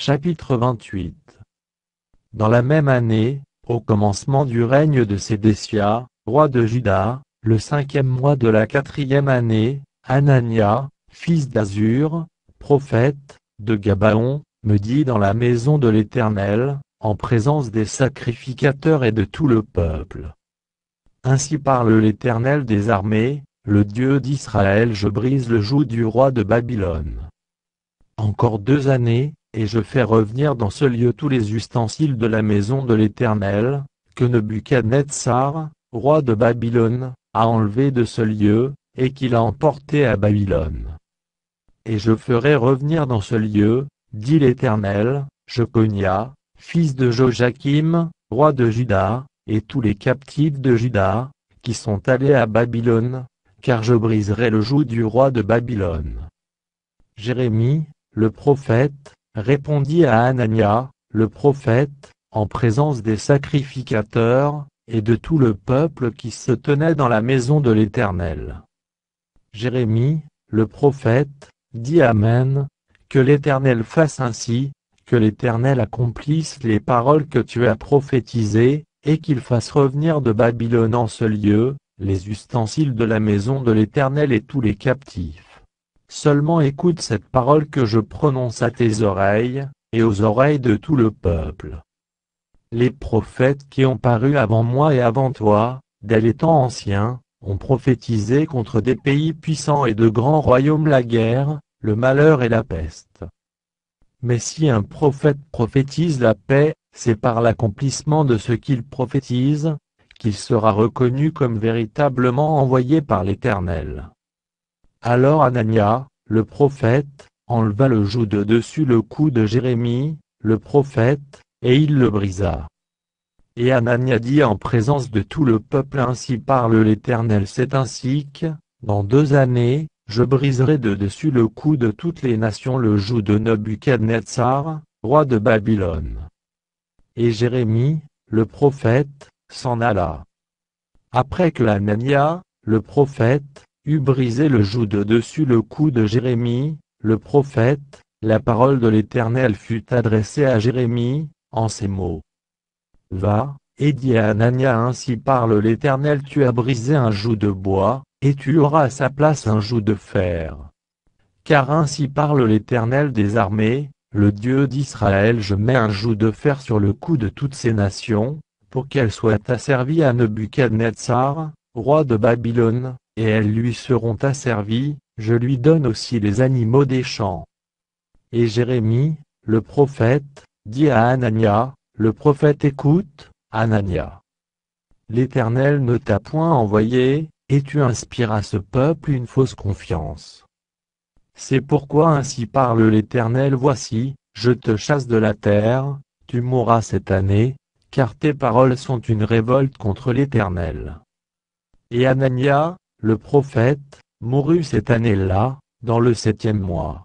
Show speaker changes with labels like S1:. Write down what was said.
S1: Chapitre 28. Dans la même année, au commencement du règne de Sédécia, roi de Juda, le 5e mois de la 4e année, Anania, fils d'Azur, prophète, de Gabaon, me dit dans la maison de l'Éternel, en présence des sacrificateurs et de tout le peuple. Ainsi parle l'Éternel des armées, le Dieu d'Israël: je brise le joug du roi de Babylone. Encore 2 années, et je fais revenir dans ce lieu tous les ustensiles de la maison de l'Éternel, que Nebuchadnezzar, roi de Babylone, a enlevés de ce lieu, et qu'il a emportés à Babylone. Et je ferai revenir dans ce lieu, dit l'Éternel, Jeconia, fils de Joachim, roi de Juda, et tous les captifs de Juda, qui sont allés à Babylone, car je briserai le joug du roi de Babylone. Jérémie, le prophète, répondit à Anania, le prophète, en présence des sacrificateurs, et de tout le peuple qui se tenait dans la maison de l'Éternel. Jérémie, le prophète, dit: Amen, que l'Éternel fasse ainsi, que l'Éternel accomplisse les paroles que tu as prophétisées, et qu'il fasse revenir de Babylone en ce lieu, les ustensiles de la maison de l'Éternel et tous les captifs. Seulement écoute cette parole que je prononce à tes oreilles, et aux oreilles de tout le peuple. Les prophètes qui ont paru avant moi et avant toi, dès les temps anciens, ont prophétisé contre des pays puissants et de grands royaumes la guerre, le malheur et la peste. Mais si un prophète prophétise la paix, c'est par l'accomplissement de ce qu'il prophétise, qu'il sera reconnu comme véritablement envoyé par l'Éternel. Alors Anania, le prophète, enleva le joug de dessus le cou de Jérémie, le prophète, et il le brisa. Et Anania dit en présence de tout le peuple: ainsi parle l'Éternel, c'est ainsi que, dans 2 années, je briserai de dessus le cou de toutes les nations le joug de Nebuchadnezzar, roi de Babylone. Et Jérémie, le prophète, s'en alla. Après que Anania, le prophète, eut brisé le joug de dessus le cou de Jérémie, le prophète, la parole de l'Éternel fut adressée à Jérémie, en ces mots. Va, et dis à Anania: ainsi parle l'Éternel, tu as brisé un joug de bois, et tu auras à sa place un joug de fer. Car ainsi parle l'Éternel des armées, le Dieu d'Israël: je mets un joug de fer sur le cou de toutes ces nations, pour qu'elles soient asservies à Nebuchadnezzar, roi de Babylone, et elles lui seront asservies, je lui donne aussi les animaux des champs. Et Jérémie, le prophète, dit à Anania, le prophète: écoute, Anania. L'Éternel ne t'a point envoyé, et tu inspires à ce peuple une fausse confiance. C'est pourquoi ainsi parle l'Éternel: voici, je te chasse de la terre, tu mourras cette année, car tes paroles sont une révolte contre l'Éternel. Et Anania, le prophète, mourut cette année-là, dans le 7e mois.